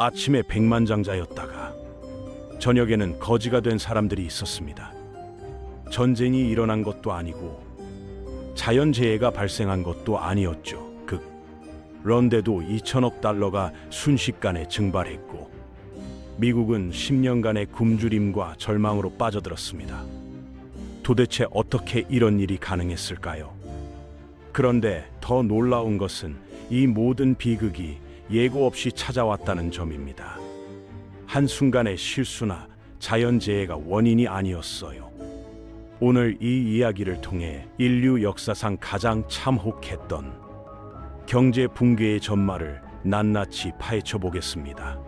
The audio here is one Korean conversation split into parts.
아침에 백만장자였다가 저녁에는 거지가 된 사람들이 있었습니다. 전쟁이 일어난 것도 아니고 자연재해가 발생한 것도 아니었죠. 그런데도 2천억 달러가 순식간에 증발했고 미국은 10년간의 굶주림과 절망으로 빠져들었습니다. 도대체 어떻게 이런 일이 가능했을까요? 그런데 더 놀라운 것은 이 모든 비극이 예고 없이 찾아왔다는 점입니다. 한순간의 실수나 자연재해가 원인이 아니었어요. 오늘 이 이야기를 통해 인류 역사상 가장 참혹했던 경제 붕괴의 전말을 낱낱이 파헤쳐 보겠습니다.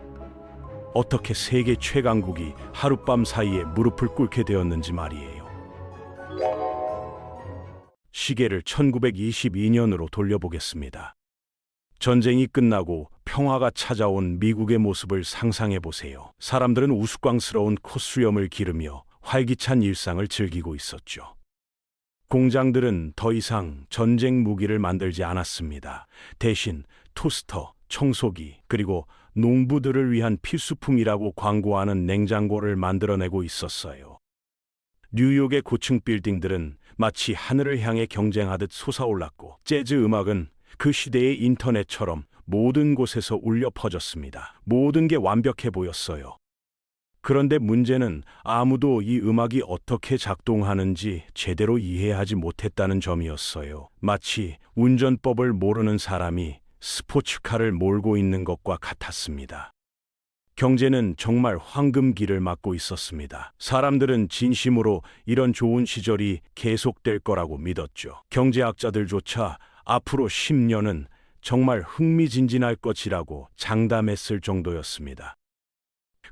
어떻게 세계 최강국이 하룻밤 사이에 무릎을 꿇게 되었는지 말이에요. 시계를 1922년으로 돌려보겠습니다. 전쟁이 끝나고 평화가 찾아온 미국의 모습을 상상해 보세요. 사람들은 우스꽝스러운 콧수염을 기르며 활기찬 일상을 즐기고 있었죠. 공장들은 더 이상 전쟁 무기를 만들지 않았습니다. 대신 토스터, 청소기, 그리고 농부들을 위한 필수품이라고 광고하는 냉장고를 만들어내고 있었어요. 뉴욕의 고층 빌딩들은 마치 하늘을 향해 경쟁하듯 솟아올랐고 재즈 음악은 그 시대의 인터넷처럼 모든 곳에서 울려 퍼졌습니다. 모든 게 완벽해 보였어요. 그런데 문제는 아무도 이 음악이 어떻게 작동하는지 제대로 이해하지 못했다는 점이었어요. 마치 운전법을 모르는 사람이 스포츠카를 몰고 있는 것과 같았습니다. 경제는 정말 황금기를 맞고 있었습니다. 사람들은 진심으로 이런 좋은 시절이 계속될 거라고 믿었죠. 경제학자들조차 앞으로 10년은 정말 흥미진진할 것이라고 장담했을 정도였습니다.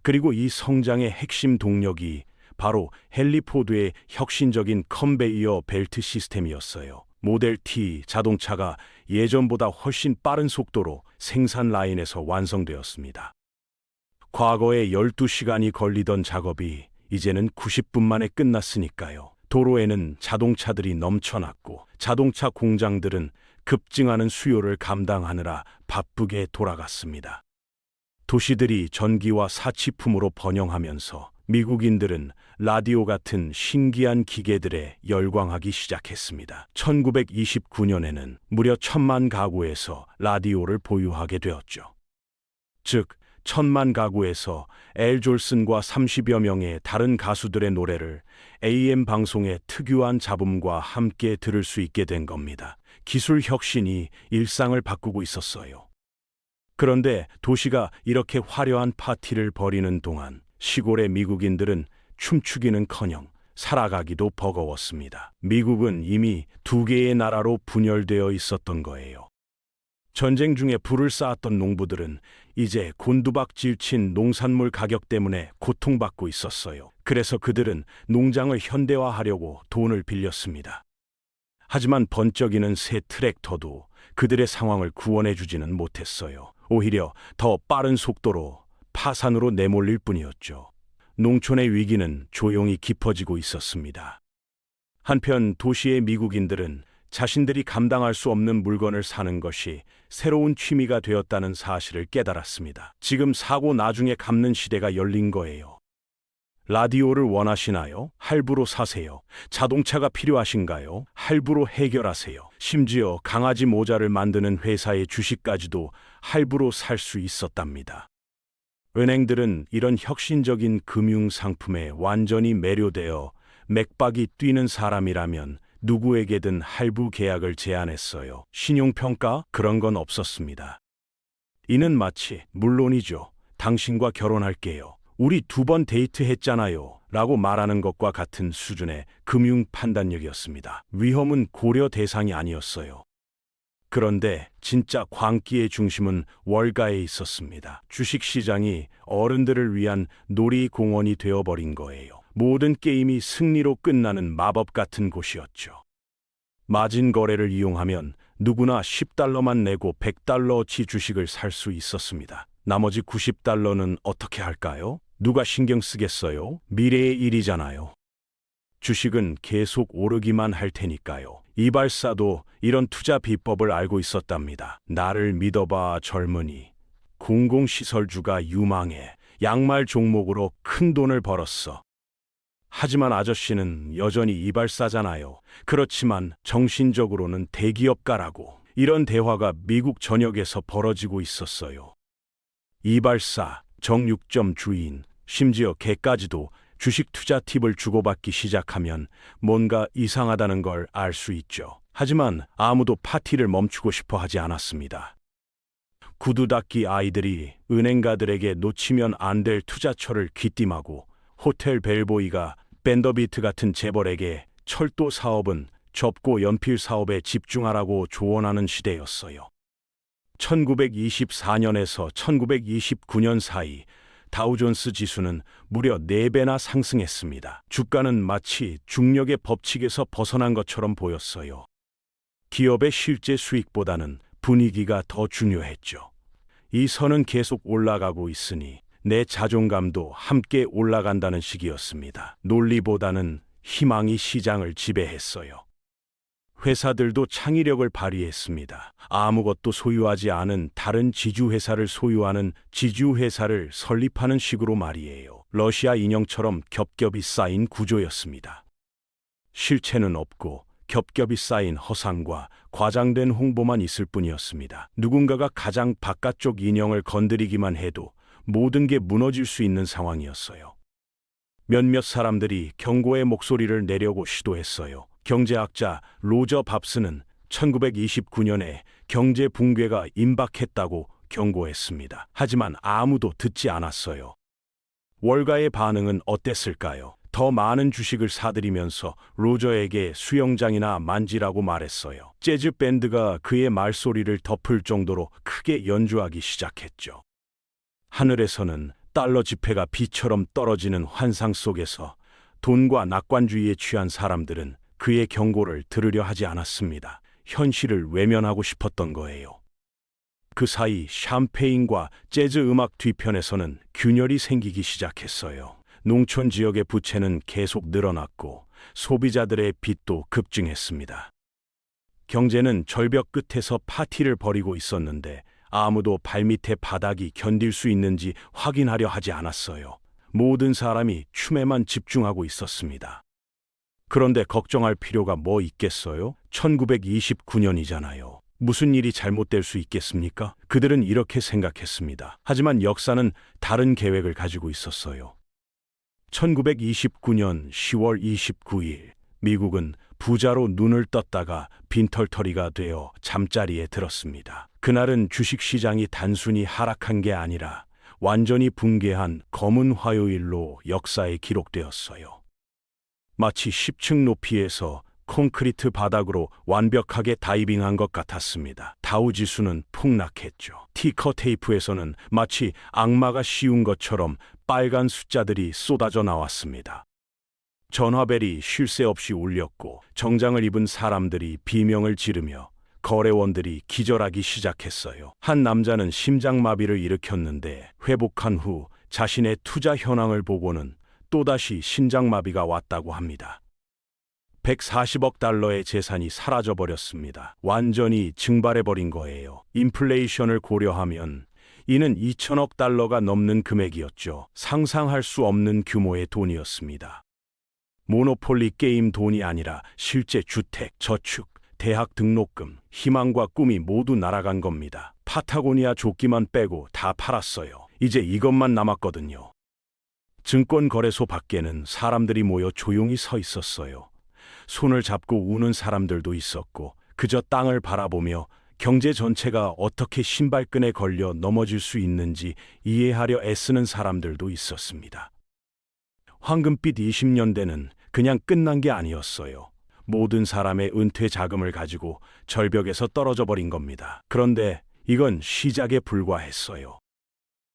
그리고 이 성장의 핵심 동력이 바로 헨리 포드의 혁신적인 컨베이어 벨트 시스템이었어요. 모델 T 자동차가 예전보다 훨씬 빠른 속도로 생산 라인에서 완성되었습니다. 과거에 12시간이 걸리던 작업이 이제는 90분 만에 끝났으니까요. 도로에는 자동차들이 넘쳐났고 자동차 공장들은 급증하는 수요를 감당하느라 바쁘게 돌아갔습니다. 도시들이 전기와 사치품으로 번영하면서 미국인들은 라디오 같은 신기한 기계들에 열광하기 시작했습니다. 1929년에는 무려 1,000만 가구에서 라디오를 보유하게 되었죠. 즉, 1,000만 가구에서 엘 졸슨과 30여 명의 다른 가수들의 노래를 AM 방송의 특유한 잡음과 함께 들을 수 있게 된 겁니다. 기술 혁신이 일상을 바꾸고 있었어요. 그런데 도시가 이렇게 화려한 파티를 벌이는 동안 시골의 미국인들은 춤추기는커녕 살아가기도 버거웠습니다. 미국은 이미 2개의 나라로 분열되어 있었던 거예요. 전쟁 중에 불을 쌓았던 농부들은 이제 곤두박질친 농산물 가격 때문에 고통받고 있었어요. 그래서 그들은 농장을 현대화하려고 돈을 빌렸습니다. 하지만 번쩍이는 새 트랙터도 그들의 상황을 구원해주지는 못했어요. 오히려 더 빠른 속도로 파산으로 내몰릴 뿐이었죠. 농촌의 위기는 조용히 깊어지고 있었습니다. 한편 도시의 미국인들은 자신들이 감당할 수 없는 물건을 사는 것이 새로운 취미가 되었다는 사실을 깨달았습니다. 지금 사고 나중에 갚는 시대가 열린 거예요. 라디오를 원하시나요? 할부로 사세요. 자동차가 필요하신가요? 할부로 해결하세요. 심지어 강아지 모자를 만드는 회사의 주식까지도 할부로 살 수 있었답니다. 은행들은 이런 혁신적인 금융 상품에 완전히 매료되어 맥박이 뛰는 사람이라면 누구에게든 할부 계약을 제안했어요. 신용평가? 그런 건 없었습니다. 이는 마치 물론이죠. 당신과 결혼할게요. 우리 2번 데이트했잖아요. 라고 말하는 것과 같은 수준의 금융 판단력이었습니다. 위험은 고려 대상이 아니었어요. 그런데 진짜 광기의 중심은 월가에 있었습니다. 주식시장이 어른들을 위한 놀이공원이 되어버린 거예요. 모든 게임이 승리로 끝나는 마법 같은 곳이었죠. 마진 거래를 이용하면 누구나 10달러만 내고 100달러어치 주식을 살 수 있었습니다. 나머지 90달러는 어떻게 할까요? 누가 신경 쓰겠어요? 미래의 일이잖아요. 주식은 계속 오르기만 할 테니까요. 이발사도 이런 투자 비법을 알고 있었답니다. 나를 믿어봐 젊은이. 공공시설주가 유망해 양말 종목으로 큰 돈을 벌었어. 하지만 아저씨는 여전히 이발사잖아요. 그렇지만 정신적으로는 대기업가라고. 이런 대화가 미국 전역에서 벌어지고 있었어요. 이발사, 정육점 주인, 심지어 개까지도 주식 투자 팁을 주고받기 시작하면 뭔가 이상하다는 걸 알 수 있죠. 하지만 아무도 파티를 멈추고 싶어 하지 않았습니다. 구두 닦기 아이들이 은행가들에게 놓치면 안 될 투자처를 귀띔하고 호텔 벨보이가 밴더비트 같은 재벌에게 철도 사업은 접고 연필 사업에 집중하라고 조언하는 시대였어요. 1924년에서 1929년 사이 다우존스 지수는 무려 4배나 상승했습니다. 주가는 마치 중력의 법칙에서 벗어난 것처럼 보였어요. 기업의 실제 수익보다는 분위기가 더 중요했죠. 이 선은 계속 올라가고 있으니 내 자존감도 함께 올라간다는 식이었습니다. 논리보다는 희망이 시장을 지배했어요. 회사들도 창의력을 발휘했습니다. 아무것도 소유하지 않은 다른 지주회사를 소유하는 지주회사를 설립하는 식으로 말이에요. 러시아 인형처럼 겹겹이 쌓인 구조였습니다. 실체는 없고 겹겹이 쌓인 허상과 과장된 홍보만 있을 뿐이었습니다. 누군가가 가장 바깥쪽 인형을 건드리기만 해도 모든 게 무너질 수 있는 상황이었어요. 몇몇 사람들이 경고의 목소리를 내려고 시도했어요. 경제학자 로저 밥스는 1929년에 경제 붕괴가 임박했다고 경고했습니다. 하지만 아무도 듣지 않았어요. 월가의 반응은 어땠을까요? 더 많은 주식을 사들이면서 로저에게 수영장이나 만지라고 말했어요. 재즈 밴드가 그의 말소리를 덮을 정도로 크게 연주하기 시작했죠. 하늘에서는 달러 지폐가 비처럼 떨어지는 환상 속에서 돈과 낙관주의에 취한 사람들은 그의 경고를 들으려 하지 않았습니다. 현실을 외면하고 싶었던 거예요. 그 사이 샴페인과 재즈 음악 뒤편에서는 균열이 생기기 시작했어요. 농촌 지역의 부채는 계속 늘어났고 소비자들의 빚도 급증했습니다. 경제는 절벽 끝에서 파티를 벌이고 있었는데 아무도 발밑의 바닥이 견딜 수 있는지 확인하려 하지 않았어요. 모든 사람이 춤에만 집중하고 있었습니다. 그런데 걱정할 필요가 뭐 있겠어요? 1929년이잖아요. 무슨 일이 잘못될 수 있겠습니까? 그들은 이렇게 생각했습니다. 하지만 역사는 다른 계획을 가지고 있었어요. 1929년 10월 29일 미국은 부자로 눈을 떴다가 빈털터리가 되어 잠자리에 들었습니다. 그날은 주식시장이 단순히 하락한 게 아니라 완전히 붕괴한 검은 화요일로 역사에 기록되었어요. 마치 10층 높이에서 콘크리트 바닥으로 완벽하게 다이빙한 것 같았습니다. 다우지수는 폭락했죠. 티커 테이프에서는 마치 악마가 씌운 것처럼 빨간 숫자들이 쏟아져 나왔습니다. 전화벨이 쉴 새 없이 울렸고 정장을 입은 사람들이 비명을 지르며 거래원들이 기절하기 시작했어요. 한 남자는 심장마비를 일으켰는데 회복한 후 자신의 투자 현황을 보고는 또다시 심장마비가 왔다고 합니다. 140억 달러의 재산이 사라져버렸습니다. 완전히 증발해버린 거예요. 인플레이션을 고려하면 이는 2천억 달러가 넘는 금액이었죠. 상상할 수 없는 규모의 돈이었습니다. 모노폴리 게임 돈이 아니라 실제 주택, 저축, 대학 등록금, 희망과 꿈이 모두 날아간 겁니다. 파타고니아 조끼만 빼고 다 팔았어요. 이제 이것만 남았거든요. 증권거래소 밖에는 사람들이 모여 조용히 서 있었어요. 손을 잡고 우는 사람들도 있었고 그저 땅을 바라보며 경제 전체가 어떻게 신발끈에 걸려 넘어질 수 있는지 이해하려 애쓰는 사람들도 있었습니다. 황금빛 20년대는 그냥 끝난 게 아니었어요. 모든 사람의 은퇴 자금을 가지고 절벽에서 떨어져 버린 겁니다. 그런데 이건 시작에 불과했어요.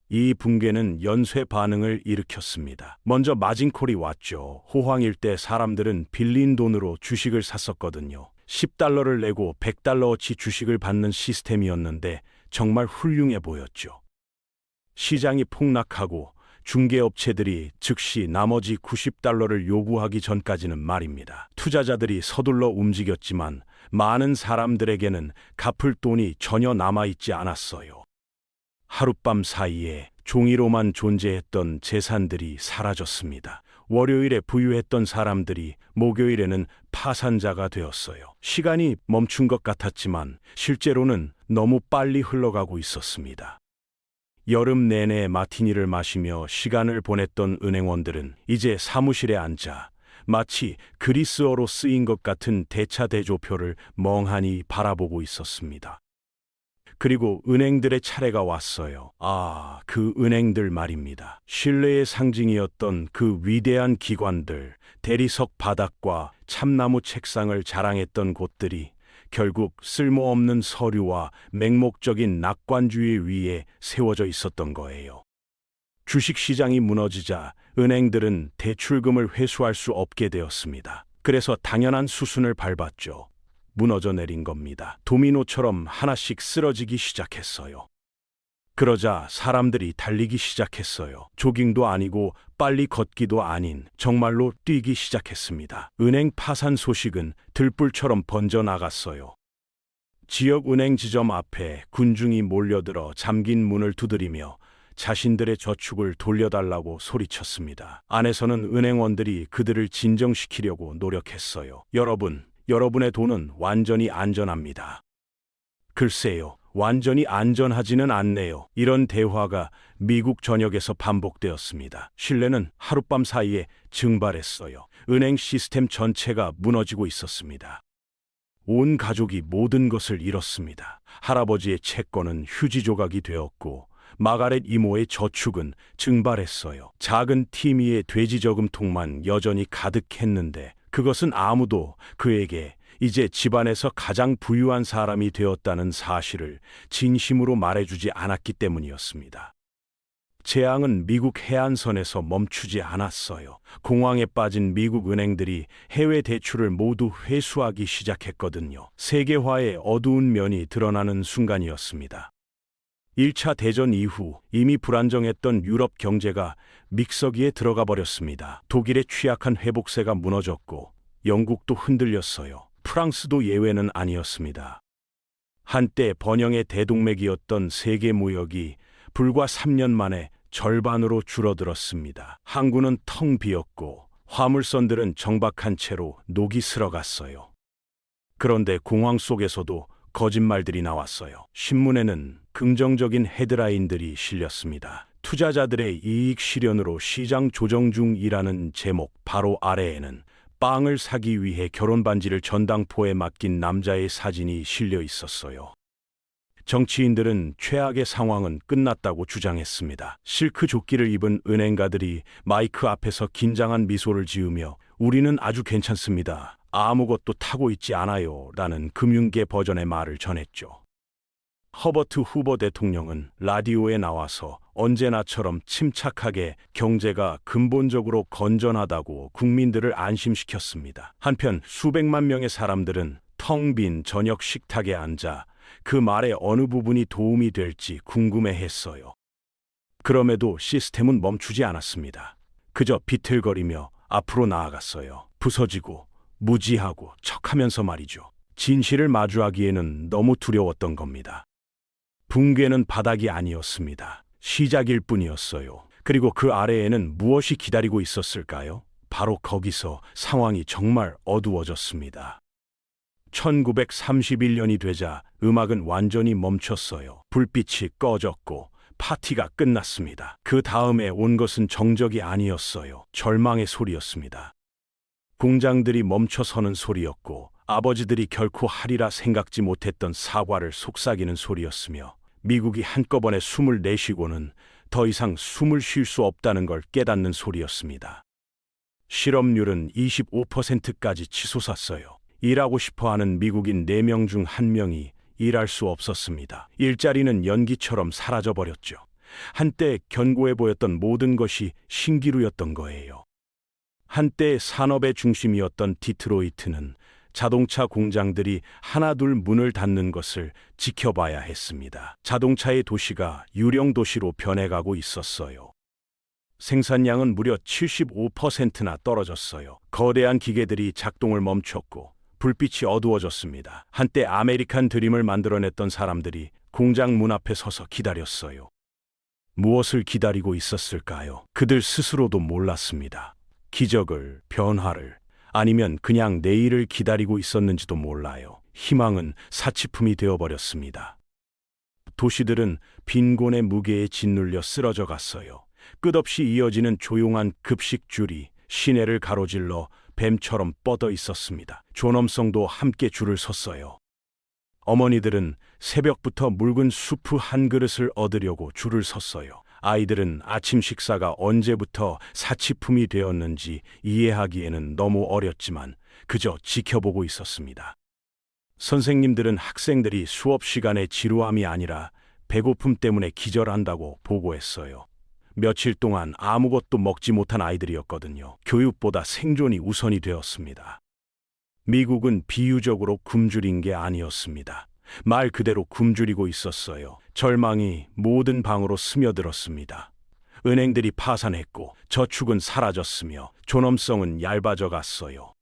이 붕괴는 연쇄 반응을 일으켰습니다. 먼저 마진콜이 왔죠. 호황일 때 사람들은 빌린 돈으로 주식을 샀었거든요. 10달러를 내고 100달러어치 주식을 받는 시스템이었는데 정말 훌륭해 보였죠. 시장이 폭락하고 중개업체들이 즉시 나머지 90달러를 요구하기 전까지는 말입니다. 투자자들이 서둘러 움직였지만 많은 사람들에게는 갚을 돈이 전혀 남아있지 않았어요. 하룻밤 사이에 종이로만 존재했던 재산들이 사라졌습니다. 월요일에 부유했던 사람들이 목요일에는 파산자가 되었어요. 시간이 멈춘 것 같았지만 실제로는 너무 빨리 흘러가고 있었습니다. 여름 내내 마티니를 마시며 시간을 보냈던 은행원들은 이제 사무실에 앉아 마치 그리스어로 쓰인 것 같은 대차대조표를 멍하니 바라보고 있었습니다. 그리고 은행들의 차례가 왔어요. 그 은행들 말입니다. 신뢰의 상징이었던 그 위대한 기관들, 대리석 바닥과 참나무 책상을 자랑했던 곳들이 결국 쓸모없는 서류와 맹목적인 낙관주의 위에 세워져 있었던 거예요. 주식시장이 무너지자 은행들은 대출금을 회수할 수 없게 되었습니다. 그래서 당연한 수순을 밟았죠. 무너져 내린 겁니다. 도미노처럼 하나씩 쓰러지기 시작했어요. 그러자 사람들이 달리기 시작했어요. 조깅도 아니고 빨리 걷기도 아닌 정말로 뛰기 시작했습니다. 은행 파산 소식은 들불처럼 번져나갔어요. 지역 은행 지점 앞에 군중이 몰려들어 잠긴 문을 두드리며 자신들의 저축을 돌려달라고 소리쳤습니다. 안에서는 은행원들이 그들을 진정시키려고 노력했어요. 여러분의 돈은 완전히 안전합니다. 글쎄요, 완전히 안전하지는 않네요. 이런 대화가 미국 전역에서 반복되었습니다. 신뢰는 하룻밤 사이에 증발했어요. 은행 시스템 전체가 무너지고 있었습니다. 온 가족이 모든 것을 잃었습니다. 할아버지의 채권은 휴지 조각이 되었고 마가렛 이모의 저축은 증발했어요. 작은 티미의 돼지 저금통만 여전히 가득했는데 그것은 아무도 그에게 이제 집안에서 가장 부유한 사람이 되었다는 사실을 진심으로 말해주지 않았기 때문이었습니다. 재앙은 미국 해안선에서 멈추지 않았어요. 공황에 빠진 미국 은행들이 해외 대출을 모두 회수하기 시작했거든요. 세계화의 어두운 면이 드러나는 순간이었습니다. 1차 대전 이후 이미 불안정했던 유럽 경제가 믹서기에 들어가 버렸습니다. 독일의 취약한 회복세가 무너졌고 영국도 흔들렸어요. 프랑스도 예외는 아니었습니다. 한때 번영의 대동맥이었던 세계 무역이 불과 3년 만에 절반으로 줄어들었습니다. 항구는 텅 비었고 화물선들은 정박한 채로 녹이 슬어갔어요. 그런데 공황 속에서도 거짓말들이 나왔어요. 신문에는 긍정적인 헤드라인들이 실렸습니다. 투자자들의 이익 실현으로 시장 조정 중이라는 제목, 바로 아래에는 빵을 사기 위해 결혼 반지를 전당포에 맡긴 남자의 사진이 실려 있었어요. 정치인들은 최악의 상황은 끝났다고 주장했습니다. 실크 조끼를 입은 은행가들이 마이크 앞에서 긴장한 미소를 지으며 우리는 아주 괜찮습니다. 아무것도 타고 있지 않아요. 라는 금융계 버전의 말을 전했죠. 허버트 후버 대통령은 라디오에 나와서 언제나처럼 침착하게 경제가 근본적으로 건전하다고 국민들을 안심시켰습니다. 한편 수백만 명의 사람들은 텅 빈 저녁 식탁에 앉아 그 말의 어느 부분이 도움이 될지 궁금해했어요. 그럼에도 시스템은 멈추지 않았습니다. 그저 비틀거리며 앞으로 나아갔어요. 부서지고 무지하고 척하면서 말이죠. 진실을 마주하기에는 너무 두려웠던 겁니다. 붕괴는 바닥이 아니었습니다. 시작일 뿐이었어요. 그리고 그 아래에는 무엇이 기다리고 있었을까요? 바로 거기서 상황이 정말 어두워졌습니다. 1931년이 되자 음악은 완전히 멈췄어요. 불빛이 꺼졌고 파티가 끝났습니다. 그 다음에 온 것은 정적이 아니었어요. 절망의 소리였습니다. 공장들이 멈춰서는 소리였고 아버지들이 결코 하리라 생각지 못했던 사과를 속삭이는 소리였으며 미국이 한꺼번에 숨을 내쉬고는 더 이상 숨을 쉴 수 없다는 걸 깨닫는 소리였습니다. 실업률은 25%까지 치솟았어요. 일하고 싶어하는 미국인 4명 중 1명이 일할 수 없었습니다. 일자리는 연기처럼 사라져버렸죠. 한때 견고해 보였던 모든 것이 신기루였던 거예요. 한때 산업의 중심이었던 디트로이트는 자동차 공장들이 하나둘 문을 닫는 것을 지켜봐야 했습니다. 자동차의 도시가 유령 도시로 변해가고 있었어요. 생산량은 무려 75%나 떨어졌어요. 거대한 기계들이 작동을 멈췄고 불빛이 어두워졌습니다. 한때 아메리칸 드림을 만들어냈던 사람들이 공장 문 앞에 서서 기다렸어요. 무엇을 기다리고 있었을까요? 그들 스스로도 몰랐습니다. 기적을, 변화를, 아니면 그냥 내일을 기다리고 있었는지도 몰라요. 희망은 사치품이 되어버렸습니다. 도시들은 빈곤의 무게에 짓눌려 쓰러져 갔어요. 끝없이 이어지는 조용한 급식줄이 시내를 가로질러 뱀처럼 뻗어 있었습니다. 존엄성도 함께 줄을 섰어요. 어머니들은 새벽부터 묽은 수프 한 그릇을 얻으려고 줄을 섰어요. 아이들은 아침 식사가 언제부터 사치품이 되었는지 이해하기에는 너무 어렸지만 그저 지켜보고 있었습니다. 선생님들은 학생들이 수업 시간에 지루함이 아니라 배고픔 때문에 기절한다고 보고했어요. 며칠 동안 아무것도 먹지 못한 아이들이었거든요. 교육보다 생존이 우선이 되었습니다. 미국은 비유적으로 굶주린 게 아니었습니다. 말 그대로 굶주리고 있었어요. 절망이 모든 방으로 스며들었습니다. 은행들이 파산했고 저축은 사라졌으며 존엄성은 얇아져 갔어요.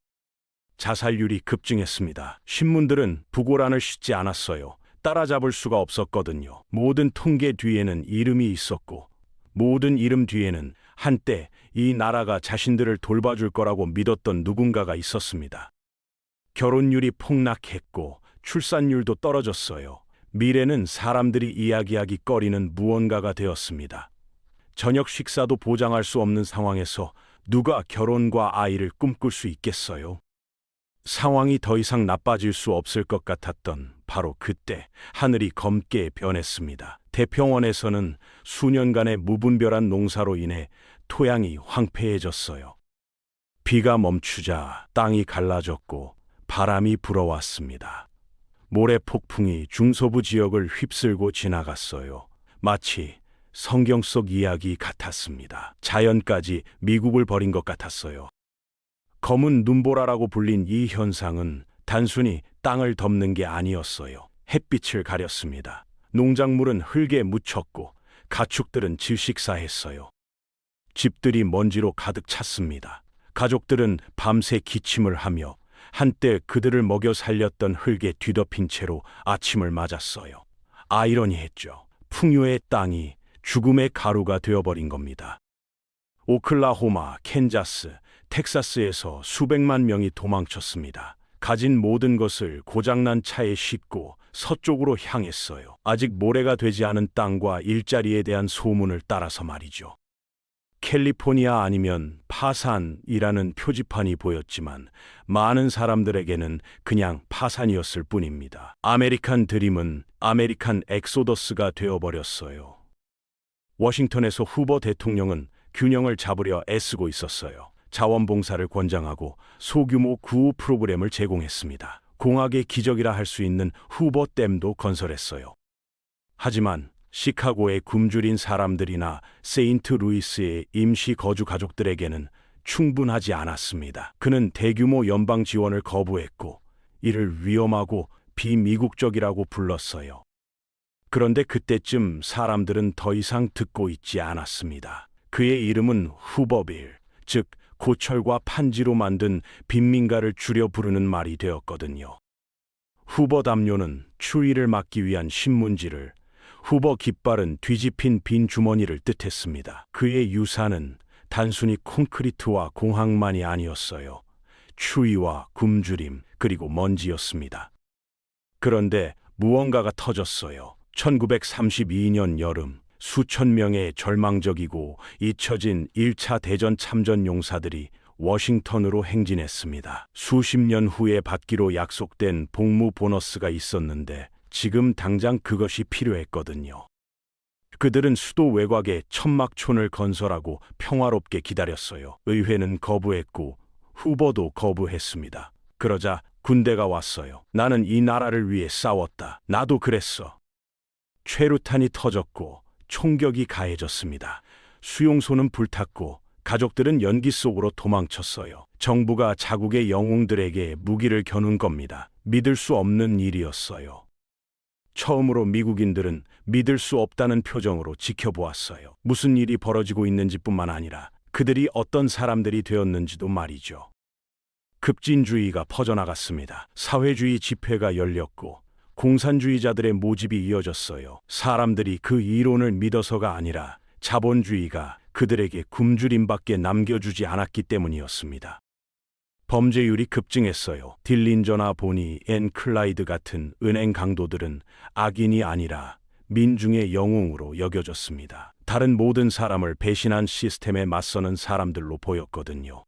자살률이 급증했습니다. 신문들은 부고란을 싣지 않았어요. 따라잡을 수가 없었거든요. 모든 통계 뒤에는 이름이 있었고 모든 이름 뒤에는 한때 이 나라가 자신들을 돌봐줄 거라고 믿었던 누군가가 있었습니다. 결혼율이 폭락했고 출산율도 떨어졌어요. 미래는 사람들이 이야기하기 꺼리는 무언가가 되었습니다. 저녁 식사도 보장할 수 없는 상황에서 누가 결혼과 아이를 꿈꿀 수 있겠어요? 상황이 더 이상 나빠질 수 없을 것 같았던 바로 그때 하늘이 검게 변했습니다. 태평원에서는 수년간의 무분별한 농사로 인해 토양이 황폐해졌어요. 비가 멈추자 땅이 갈라졌고 바람이 불어왔습니다. 모래 폭풍이 중서부 지역을 휩쓸고 지나갔어요. 마치 성경 속 이야기 같았습니다. 자연까지 미국을 버린 것 같았어요. 검은 눈보라라고 불린 이 현상은 단순히 땅을 덮는 게 아니었어요. 햇빛을 가렸습니다. 농작물은 흙에 묻혔고 가축들은 질식사했어요. 집들이 먼지로 가득 찼습니다. 가족들은 밤새 기침을 하며 한때 그들을 먹여 살렸던 흙에 뒤덮인 채로 아침을 맞았어요. 아이러니했죠. 풍요의 땅이 죽음의 가루가 되어버린 겁니다. 오클라호마, 캔자스, 텍사스에서 수백만 명이 도망쳤습니다. 가진 모든 것을 고장난 차에 싣고 서쪽으로 향했어요. 아직 모래가 되지 않은 땅과 일자리에 대한 소문을 따라서 말이죠. 캘리포니아 아니면 파산이라는 표지판이 보였지만 많은 사람들에게는 그냥 파산이었을 뿐입니다. 아메리칸 드림은 아메리칸 엑소더스가 되어버렸어요. 워싱턴에서 후보 대통령은 균형을 잡으려 애쓰고 있었어요. 자원봉사를 권장하고 소규모 구호 프로그램을 제공했습니다. 공학의 기적이라 할 수 있는 후보댐도 건설했어요. 하지만 시카고의 굶주린 사람들이나 세인트루이스의 임시 거주 가족들에게는 충분하지 않았습니다. 그는 대규모 연방 지원을 거부했고 이를 위험하고 비미국적이라고 불렀어요. 그런데 그때쯤 사람들은 더 이상 듣고 있지 않았습니다. 그의 이름은 후버빌, 즉 고철과 판지로 만든 빈민가를 줄여 부르는 말이 되었거든요. 후버 담요는 추위를 막기 위한 신문지를, 후버 깃발은 뒤집힌 빈 주머니를 뜻했습니다. 그의 유산은 단순히 콘크리트와 공항만이 아니었어요. 추위와 굶주림 그리고 먼지였습니다. 그런데 무언가가 터졌어요. 1932년 여름 수천 명의 절망적이고 잊혀진 1차 대전 참전 용사들이 워싱턴으로 행진했습니다. 수십 년 후에 받기로 약속된 복무 보너스가 있었는데 지금 당장 그것이 필요했거든요. 그들은 수도 외곽에 천막촌을 건설하고 평화롭게 기다렸어요. 의회는 거부했고 후보도 거부했습니다. 그러자 군대가 왔어요. 나는 이 나라를 위해 싸웠다. 나도 그랬어. 최루탄이 터졌고 총격이 가해졌습니다. 수용소는 불탔고 가족들은 연기 속으로 도망쳤어요. 정부가 자국의 영웅들에게 무기를 겨눈 겁니다. 믿을 수 없는 일이었어요. 처음으로 미국인들은 믿을 수 없다는 표정으로 지켜보았어요. 무슨 일이 벌어지고 있는지뿐만 아니라 그들이 어떤 사람들이 되었는지도 말이죠. 급진주의가 퍼져나갔습니다. 사회주의 집회가 열렸고 공산주의자들의 모집이 이어졌어요. 사람들이 그 이론을 믿어서가 아니라 자본주의가 그들에게 굶주림밖에 남겨주지 않았기 때문이었습니다. 범죄율이 급증했어요. 딜린저나 보니, 앤 클라이드 같은 은행 강도들은 악인이 아니라 민중의 영웅으로 여겨졌습니다. 다른 모든 사람을 배신한 시스템에 맞서는 사람들로 보였거든요.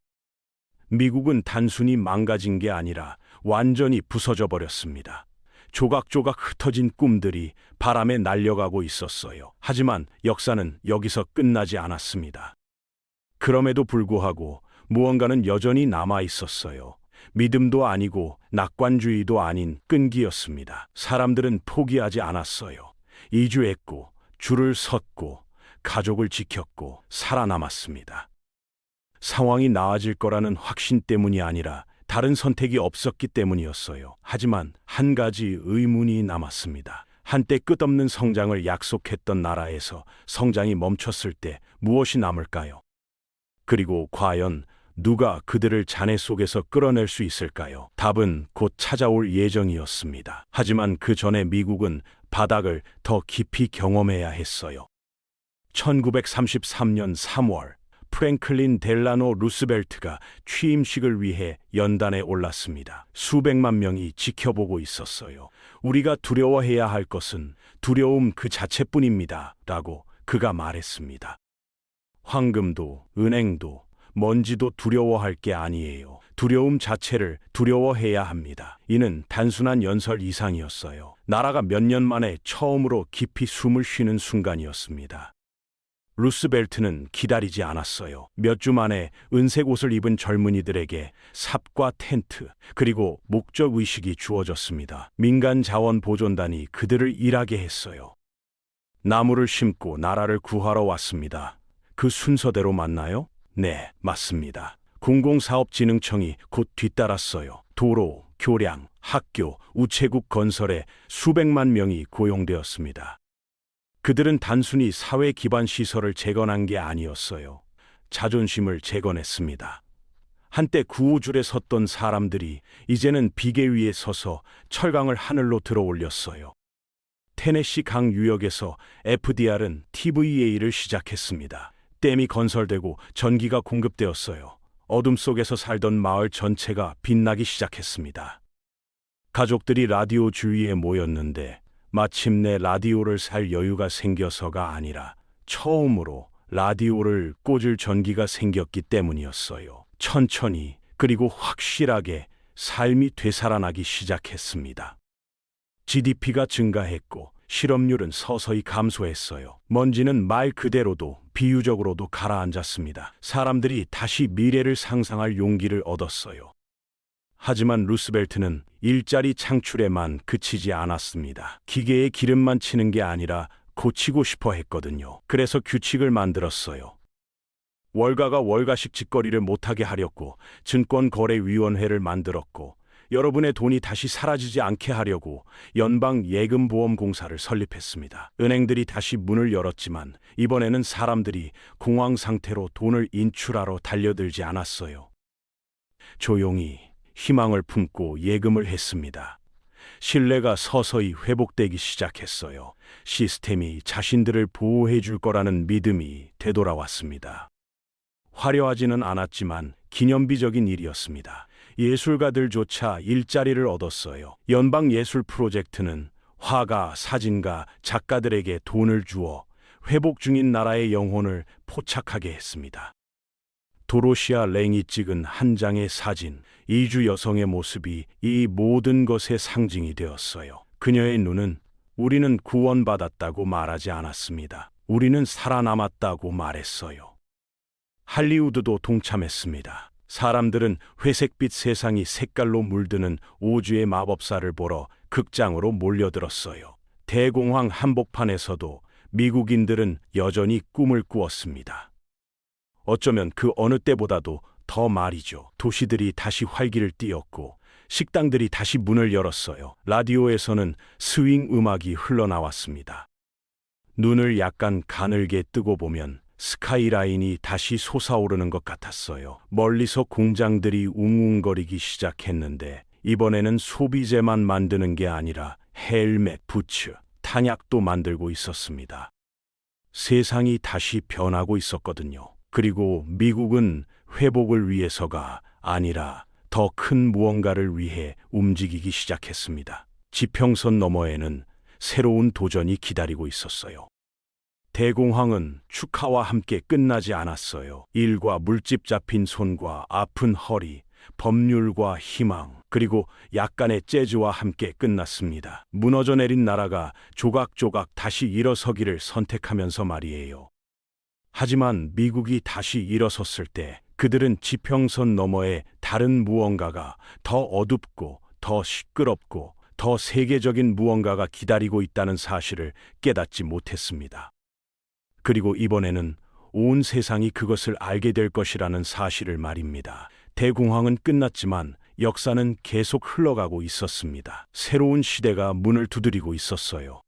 미국은 단순히 망가진 게 아니라 완전히 부서져 버렸습니다. 조각조각 흩어진 꿈들이 바람에 날려가고 있었어요. 하지만 역사는 여기서 끝나지 않았습니다. 그럼에도 불구하고 무언가는 여전히 남아 있었어요. 믿음도 아니고 낙관주의도 아닌 끈기였습니다. 사람들은 포기하지 않았어요. 이주했고, 줄을 섰고, 가족을 지켰고, 살아남았습니다. 상황이 나아질 거라는 확신 때문이 아니라 다른 선택이 없었기 때문이었어요. 하지만 한 가지 의문이 남았습니다. 한때 끝없는 성장을 약속했던 나라에서 성장이 멈췄을 때 무엇이 남을까요? 그리고 과연 누가 그들을 잔해 속에서 끌어낼 수 있을까요? 답은 곧 찾아올 예정이었습니다. 하지만 그 전에 미국은 바닥을 더 깊이 경험해야 했어요. 1933년 3월, 프랭클린 델라노 루스벨트가 취임식을 위해 연단에 올랐습니다. 수백만 명이 지켜보고 있었어요. 우리가 두려워해야 할 것은 두려움 그 자체뿐입니다. 라고 그가 말했습니다. 황금도, 은행도, 먼지도 두려워할 게 아니에요. 두려움 자체를 두려워해야 합니다. 이는 단순한 연설 이상이었어요. 나라가 몇 년 만에 처음으로 깊이 숨을 쉬는 순간이었습니다. 루스벨트는 기다리지 않았어요. 몇 주 만에 은색 옷을 입은 젊은이들에게 삽과 텐트, 그리고 목적의식이 주어졌습니다. 민간 자원 보존단이 그들을 일하게 했어요. 나무를 심고 나라를 구하러 왔습니다. 그 순서대로 맞나요? 네, 맞습니다. 공공사업진흥청이 곧 뒤따랐어요. 도로, 교량, 학교, 우체국 건설에 수백만 명이 고용되었습니다. 그들은 단순히 사회 기반 시설을 재건한 게 아니었어요. 자존심을 재건했습니다. 한때 구호줄에 섰던 사람들이 이제는 비계 위에 서서 철강을 하늘로 들어 올렸어요. 테네시 강 유역에서 FDR은 TVA를 시작했습니다. 댐이 건설되고 전기가 공급되었어요. 어둠 속에서 살던 마을 전체가 빛나기 시작했습니다. 가족들이 라디오 주위에 모였는데 마침내 라디오를 살 여유가 생겨서가 아니라 처음으로 라디오를 꽂을 전기가 생겼기 때문이었어요. 천천히 그리고 확실하게 삶이 되살아나기 시작했습니다. GDP가 증가했고 실업률은 서서히 감소했어요. 먼지는 말 그대로도 비유적으로도 가라앉았습니다. 사람들이 다시 미래를 상상할 용기를 얻었어요. 하지만 루스벨트는 일자리 창출에만 그치지 않았습니다. 기계에 기름만 치는 게 아니라 고치고 싶어 했거든요. 그래서 규칙을 만들었어요. 월가가 월가식 짓거리를 못하게 하려고 증권거래위원회를 만들었고, 여러분의 돈이 다시 사라지지 않게 하려고 연방예금보험공사를 설립했습니다. 은행들이 다시 문을 열었지만 이번에는 사람들이 공황 상태로 돈을 인출하러 달려들지 않았어요. 조용히 희망을 품고 예금을 했습니다. 신뢰가 서서히 회복되기 시작했어요. 시스템이 자신들을 보호해 줄 거라는 믿음이 되돌아왔습니다. 화려하지는 않았지만 기념비적인 일이었습니다. 예술가들조차 일자리를 얻었어요. 연방예술 프로젝트는 화가, 사진가, 작가들에게 돈을 주어 회복 중인 나라의 영혼을 포착하게 했습니다. 도로시아 랭이 찍은 한 장의 사진, 이주 여성의 모습이 이 모든 것의 상징이 되었어요. 그녀의 눈은 우리는 구원받았다고 말하지 않았습니다. 우리는 살아남았다고 말했어요. 할리우드도 동참했습니다. 사람들은 회색빛 세상이 색깔로 물드는 오즈의 마법사를 보러 극장으로 몰려들었어요. 대공황 한복판에서도 미국인들은 여전히 꿈을 꾸었습니다. 어쩌면 그 어느 때보다도 더 말이죠. 도시들이 다시 활기를 띠었고 식당들이 다시 문을 열었어요. 라디오에서는 스윙 음악이 흘러나왔습니다. 눈을 약간 가늘게 뜨고 보면 스카이라인이 다시 솟아오르는 것 같았어요. 멀리서 공장들이 웅웅거리기 시작했는데 이번에는 소비재만 만드는 게 아니라 헬멧, 부츠, 탄약도 만들고 있었습니다. 세상이 다시 변하고 있었거든요. 그리고 미국은 회복을 위해서가 아니라 더 큰 무언가를 위해 움직이기 시작했습니다. 지평선 너머에는 새로운 도전이 기다리고 있었어요. 대공황은 축하와 함께 끝나지 않았어요. 일과 물집 잡힌 손과 아픈 허리, 법률과 희망, 그리고 약간의 재즈와 함께 끝났습니다. 무너져 내린 나라가 조각조각 다시 일어서기를 선택하면서 말이에요. 하지만 미국이 다시 일어섰을 때 그들은 지평선 너머에 다른 무언가가 더 어둡고 더 시끄럽고 더 세계적인 무언가가 기다리고 있다는 사실을 깨닫지 못했습니다. 그리고 이번에는 온 세상이 그것을 알게 될 것이라는 사실을 말입니다. 대공황은 끝났지만 역사는 계속 흘러가고 있었습니다. 새로운 시대가 문을 두드리고 있었어요.